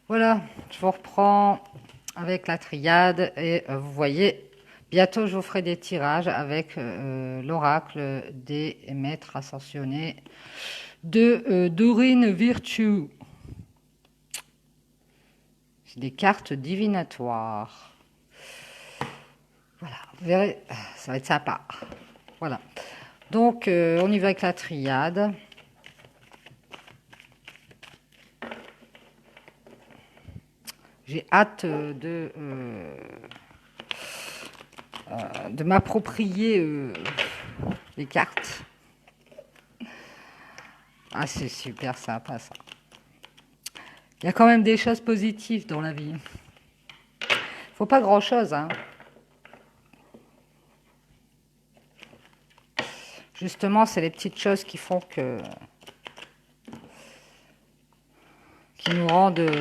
Voilà, je vous reprends avec la triade et vous voyez, bientôt je vous ferai des tirages avec l'oracle des maîtres ascensionnés de Dorine Virtue. C'est des cartes divinatoires. Voilà, vous verrez, ça va être sympa. Voilà, donc on y va avec la triade. J'ai hâte de m'approprier les cartes. Ah, c'est super sympa ça. Il y a quand même des choses positives dans la vie. Faut pas grand-chose, hein. Justement, c'est les petites choses qui font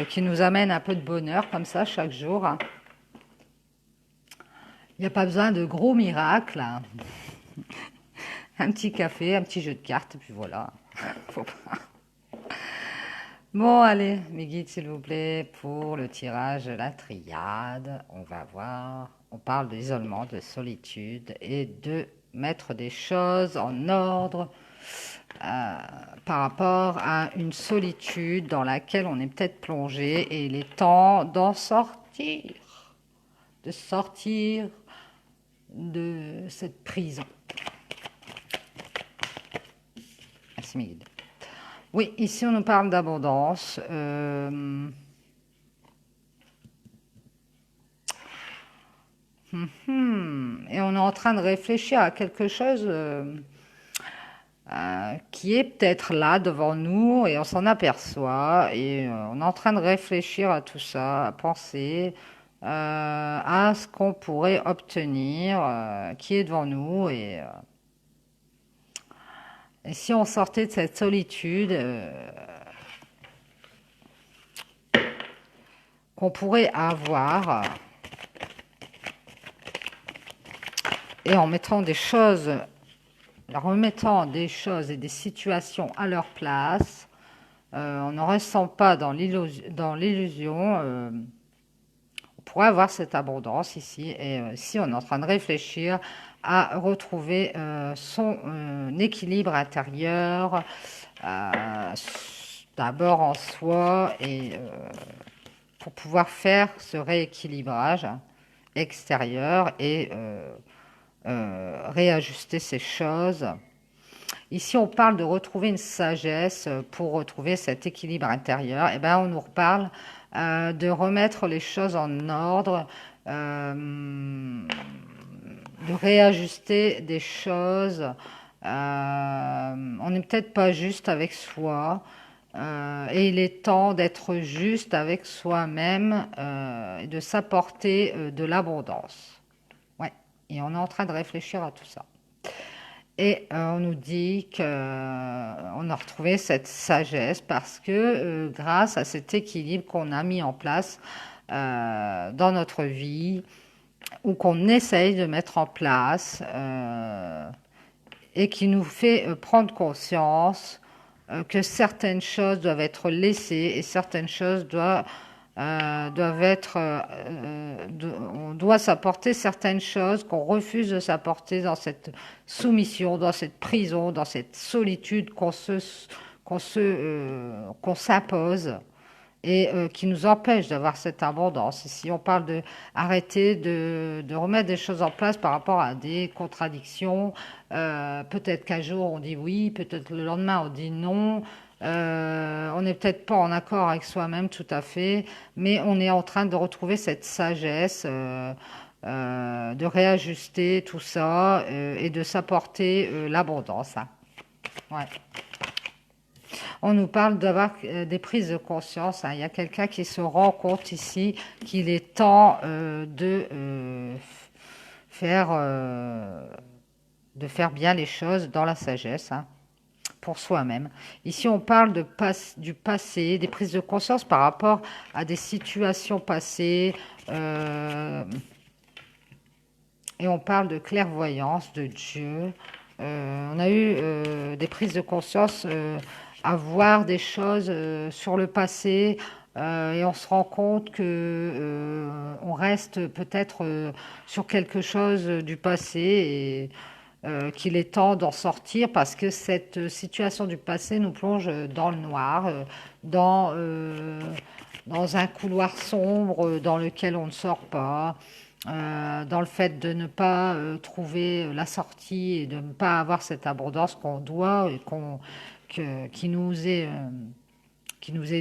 qui nous amènent un peu de bonheur comme ça chaque jour. Il n'y a pas besoin de gros miracles, hein. Un petit café, un petit jeu de cartes, et puis voilà. Faut pas. Bon, allez, mes guides, s'il vous plaît, pour le tirage de la triade, on va voir. On parle d'isolement, de solitude et de mettre des choses en ordre par rapport à une solitude dans laquelle on est peut-être plongé et il est temps d'en sortir, de sortir de cette prison. Merci, mes guides. Oui, ici on nous parle d'abondance. Et on est en train de réfléchir à quelque chose qui est peut-être là devant nous et on s'en aperçoit. Et on est en train de réfléchir à tout ça, à penser à ce qu'on pourrait obtenir, qui est devant nous. Et si on sortait de cette solitude qu'on pourrait avoir, et en mettant des choses, en remettant des choses et des situations à leur place, on ne ressent pas dans l'illusion, on pourrait avoir cette abondance ici. Et ici, on est en train de réfléchir à retrouver son équilibre intérieur, euh, d'abord en soi, et pour pouvoir faire ce rééquilibrage extérieur et réajuster ces choses. Ici, on parle de retrouver une sagesse pour retrouver cet équilibre intérieur. Et ben, on nous reparle de remettre les choses en ordre, de réajuster des choses. On n'est peut-être pas juste avec soi. Et il est temps d'être juste avec soi-même et de s'apporter de l'abondance. Ouais. Et on est en train de réfléchir à tout ça. Et on nous dit qu'on a retrouvé cette sagesse parce que grâce à cet équilibre qu'on a mis en place dans notre vie ou qu'on essaye de mettre en place et qui nous fait prendre conscience que certaines choses doivent être laissées et certaines choses doivent être, on doit s'apporter certaines choses qu'on refuse de s'apporter dans cette soumission, dans cette prison, dans cette solitude qu'on s'impose et qui nous empêche d'avoir cette abondance. Ici, on parle de arrêter de remettre des choses en place par rapport à des contradictions. Peut-être qu'un jour on dit oui, peut-être le lendemain on dit non. On n'est peut-être pas en accord avec soi-même tout à fait, mais on est en train de retrouver cette sagesse, de réajuster tout ça et de s'apporter l'abondance, hein. Ouais. On nous parle d'avoir des prises de conscience, hein. Il y a quelqu'un qui se rend compte ici qu'il est temps faire, de faire bien les choses dans la sagesse, hein, pour soi-même. Ici, on parle du passé, des prises de conscience par rapport à des situations passées. Et on parle de clairvoyance, de Dieu. On a eu des prises de conscience à voir des choses sur le passé, et on se rend compte que on reste peut-être sur quelque chose du passé et qu'il est temps d'en sortir parce que cette situation du passé nous plonge dans le noir, dans, euh, dans un couloir sombre dans lequel on ne sort pas, dans le fait de ne pas trouver la sortie et de ne pas avoir cette abondance qu'on doit et qui nous est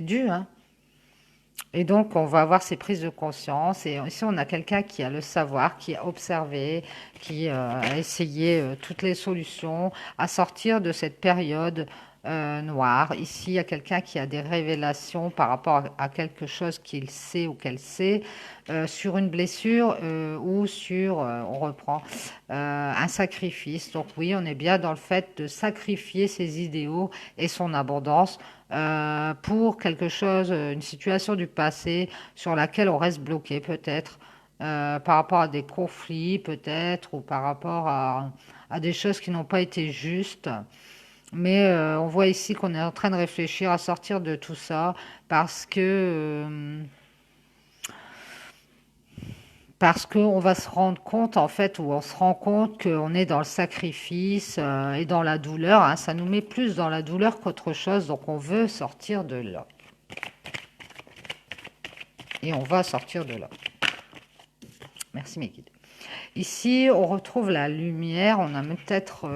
due, hein. Et donc, on va avoir ces prises de conscience. Et ici, on a quelqu'un qui a le savoir, qui a observé, qui a essayé toutes les solutions à sortir de cette période noire. Ici, il y a quelqu'un qui a des révélations par rapport à quelque chose qu'il sait ou qu'elle sait, sur une blessure ou sur, on reprend, un sacrifice. Donc oui, on est bien dans le fait de sacrifier ses idéaux et son abondance pour quelque chose, une situation du passé sur laquelle on reste bloqué peut-être, par rapport à des conflits peut-être, ou par rapport à des choses qui n'ont pas été justes. Mais on voit ici qu'on est en train de réfléchir à sortir de tout ça parce que parce qu'on va se rendre compte, en fait, ou on se rend compte qu'on est dans le sacrifice et dans la douleur, hein. Ça nous met plus dans la douleur qu'autre chose, donc on veut sortir de là. Et on va sortir de là. Merci mes guides. Ici, on retrouve la lumière, on a peut-être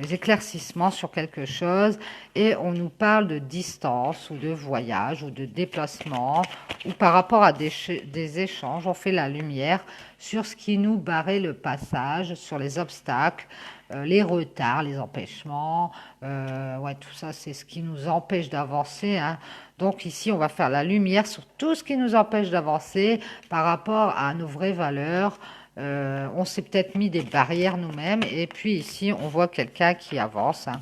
des éclaircissements sur quelque chose et on nous parle de distance ou de voyage ou de déplacement ou par rapport à des échanges, on fait la lumière sur ce qui nous barrait le passage, sur les obstacles, les retards, les empêchements, ouais, tout ça c'est ce qui nous empêche d'avancer, hein. Donc ici on va faire la lumière sur tout ce qui nous empêche d'avancer par rapport à nos vraies valeurs. On s'est peut-être mis des barrières nous-mêmes. Et puis ici, on voit quelqu'un qui avance, hein.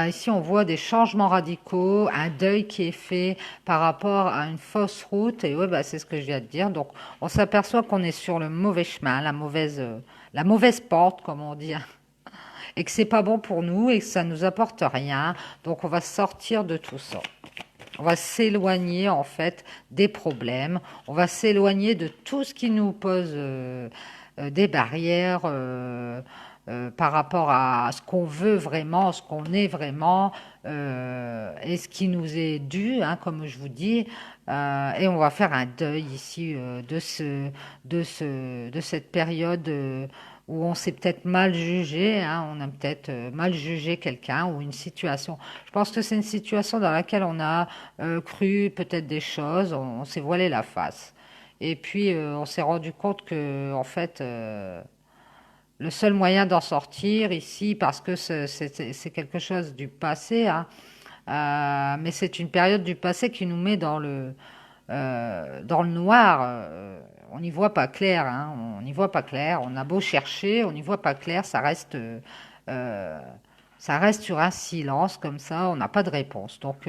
Ici, on voit des changements radicaux, un deuil qui est fait par rapport à une fausse route. Et oui, bah, c'est ce que je viens de dire. Donc, on s'aperçoit qu'on est sur le mauvais chemin, la mauvaise pente, comme on dit, hein. Et que c'est pas bon pour nous et que ça nous apporte rien. Donc, on va sortir de tout ça. On va s'éloigner en fait des problèmes, on va s'éloigner de tout ce qui nous pose des barrières par rapport à ce qu'on veut vraiment, ce qu'on est vraiment et ce qui nous est dû, hein, comme je vous dis. Et on va faire un deuil ici de cette période où on s'est peut-être mal jugé, hein, on a peut-être mal jugé quelqu'un ou une situation. Je pense que c'est une situation dans laquelle on a cru peut-être des choses, on s'est voilé la face. Et puis on s'est rendu compte que en fait le seul moyen d'en sortir ici, parce que c'est quelque chose du passé, hein, mais c'est une période du passé qui nous met dans le noir. On n'y voit pas clair, hein, on n'y voit pas clair. On a beau chercher, on n'y voit pas clair. Euh, ça reste sur un silence comme ça. On n'a pas de réponse. Donc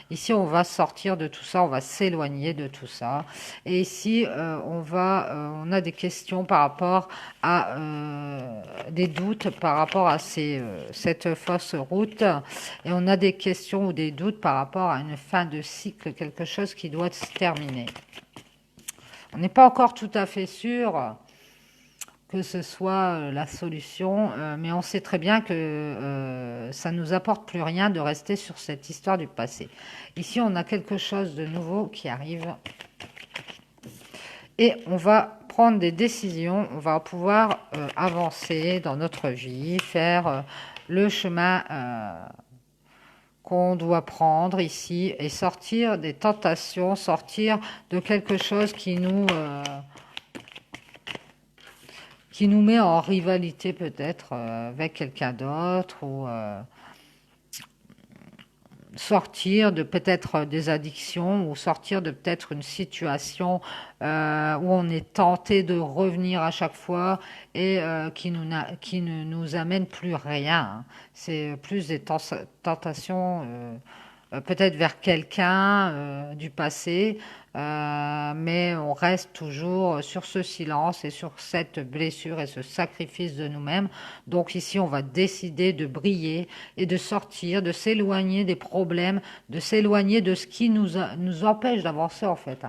ici, on va sortir de tout ça, on va s'éloigner de tout ça. Et ici, on a des questions par rapport à des doutes par rapport à cette fausse route. Et on a des questions ou des doutes par rapport à une fin de cycle, quelque chose qui doit se terminer. On n'est pas encore tout à fait sûr que ce soit la solution, mais on sait très bien que ça ne nous apporte plus rien de rester sur cette histoire du passé. Ici, on a quelque chose de nouveau qui arrive et on va prendre des décisions, on va pouvoir avancer dans notre vie, faire le chemin qu'on doit prendre ici et sortir des tentations, sortir de quelque chose qui nous met en rivalité peut-être avec quelqu'un d'autre ou sortir de peut-être des addictions ou sortir de peut-être une situation où on est tenté de revenir à chaque fois et qui ne nous amène plus rien, hein. C'est plus des tentations peut-être vers quelqu'un du passé, mais on reste toujours sur ce silence et sur cette blessure et ce sacrifice de nous-mêmes. Donc ici, on va décider de briller et de sortir, de s'éloigner des problèmes, de s'éloigner de ce qui nous empêche d'avancer en fait.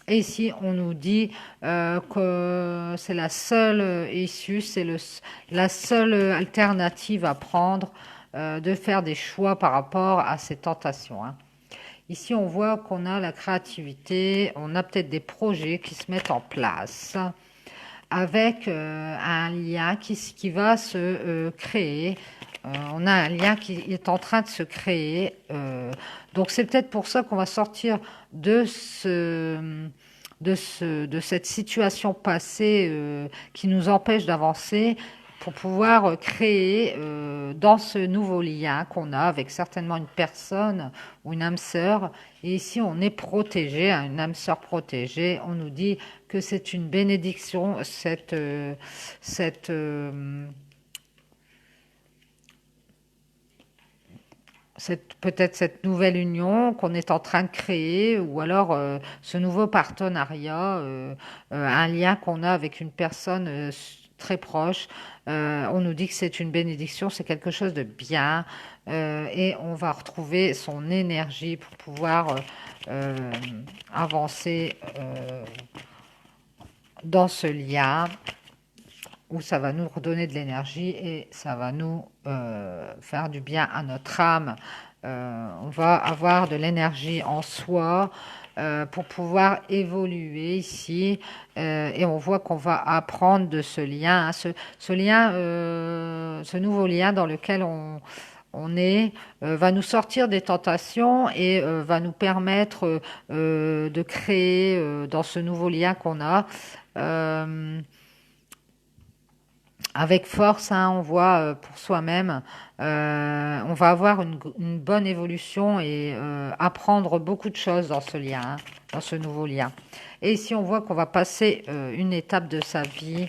Et ici, on nous dit que c'est la seule issue, la seule alternative à prendre, de faire des choix par rapport à ces tentations, hein. Ici, on voit qu'on a la créativité, on a peut-être des projets qui se mettent en place avec un lien qui va se créer. On a un lien qui est en train de se créer. Donc c'est peut-être pour ça qu'on va sortir de cette situation passée qui nous empêche d'avancer pour pouvoir créer dans ce nouveau lien qu'on a avec certainement une personne ou une âme sœur. Et ici, on est protégé, hein, une âme sœur protégée. On nous dit que c'est une bénédiction, cette, peut-être cette nouvelle union qu'on est en train de créer, ou alors ce nouveau partenariat, un lien qu'on a avec une personne très proche. On nous dit que c'est une bénédiction, c'est quelque chose de bien, et on va retrouver son énergie pour pouvoir euh, avancer dans ce lien où ça va nous redonner de l'énergie et ça va nous faire du bien à notre âme. On va avoir de l'énergie en soi pour pouvoir évoluer ici. Et on voit qu'on va apprendre de ce lien, hein, ce lien, ce nouveau lien dans lequel on est, va nous sortir des tentations et va nous permettre de créer dans ce nouveau lien qu'on a. Euh, Avec force, hein, on voit pour soi-même, on va avoir une bonne évolution et apprendre beaucoup de choses dans ce lien, hein, dans ce nouveau lien. Et ici, on voit qu'on va passer une étape de sa vie,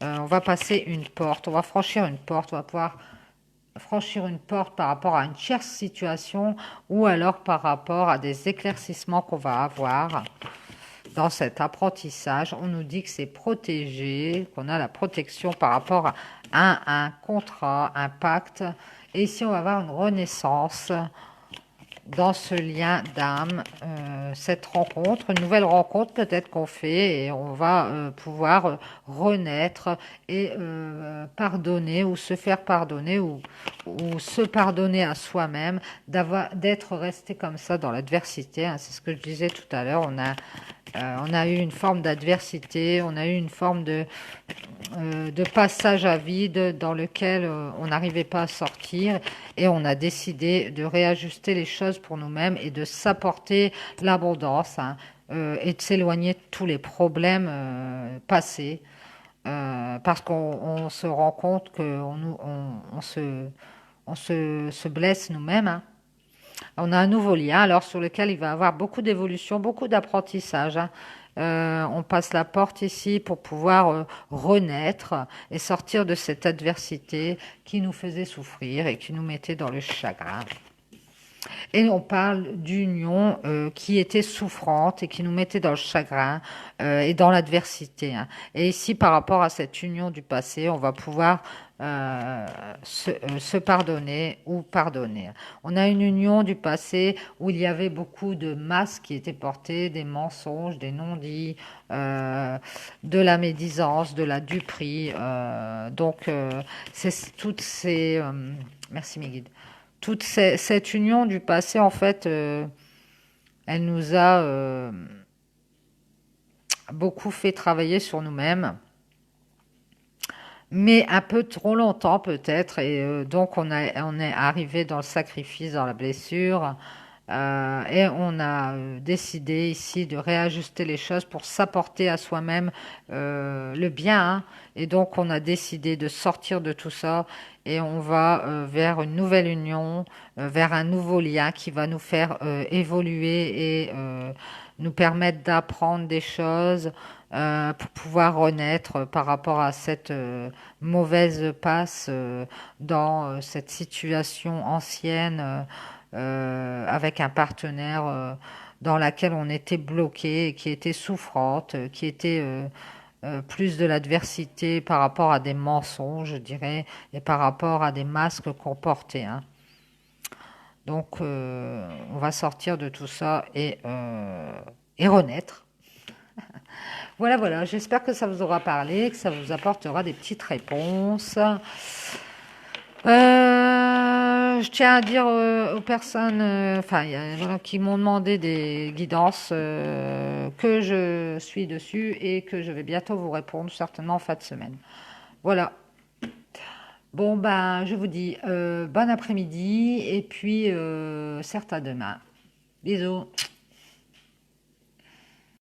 on va passer une porte, on va franchir une porte, on va pouvoir franchir une porte par rapport à une tierce situation ou alors par rapport à des éclaircissements qu'on va avoir. Dans cet apprentissage, on nous dit que c'est protégé, qu'on a la protection par rapport à un contrat, un pacte. Et ici, on va avoir une renaissance dans ce lien d'âme, cette rencontre, une nouvelle rencontre peut-être qu'on fait et on va pouvoir renaître et pardonner ou se faire pardonner ou se pardonner à soi-même d'être resté comme ça dans l'adversité, hein. C'est ce que je disais tout à l'heure, on a eu une forme d'adversité, on a eu une forme de passage à vide dans lequel on n'arrivait pas à sortir et on a décidé de réajuster les choses pour nous-mêmes et de s'apporter l'abondance, hein, et de s'éloigner de tous les problèmes passés parce qu'on se rend compte qu'on se blesse nous-mêmes, hein. On a un nouveau lien, alors sur lequel il va y avoir beaucoup d'évolution, beaucoup d'apprentissage, hein. On passe la porte ici pour pouvoir renaître et sortir de cette adversité qui nous faisait souffrir et qui nous mettait dans le chagrin. Et on parle d'union qui était souffrante et qui nous mettait dans le chagrin et dans l'adversité, hein. Et ici, par rapport à cette union du passé, on va pouvoir se pardonner ou pardonner. On a une union du passé où il y avait beaucoup de masques qui étaient portés, des mensonges, des non-dits, de la médisance, de la duperie. C'est toutes ces... merci mes guides. Cette union du passé, en fait, elle nous a beaucoup fait travailler sur nous-mêmes, mais un peu trop longtemps peut-être, et donc on est arrivé dans le sacrifice, dans la blessure, et on a décidé ici de réajuster les choses pour s'apporter à soi-même le bien, hein. Et donc on a décidé de sortir de tout ça et on va vers une nouvelle union, vers un nouveau lien qui va nous faire évoluer et nous permettre d'apprendre des choses pour pouvoir renaître par rapport à cette mauvaise passe dans cette situation ancienne avec un partenaire dans laquelle on était bloqué, qui était souffrante, qui était plus de l'adversité par rapport à des mensonges, je dirais, et par rapport à des masques qu'on portait, hein. Donc, on va sortir de tout ça et renaître. Voilà, voilà, j'espère que ça vous aura parlé, que ça vous apportera des petites réponses. Je tiens à dire aux personnes, enfin, voilà, qui m'ont demandé des guidances, que je suis dessus et que je vais bientôt vous répondre, certainement en fin de semaine. Voilà. Bon, ben, je vous dis bon après-midi et puis certes à demain. Bisous.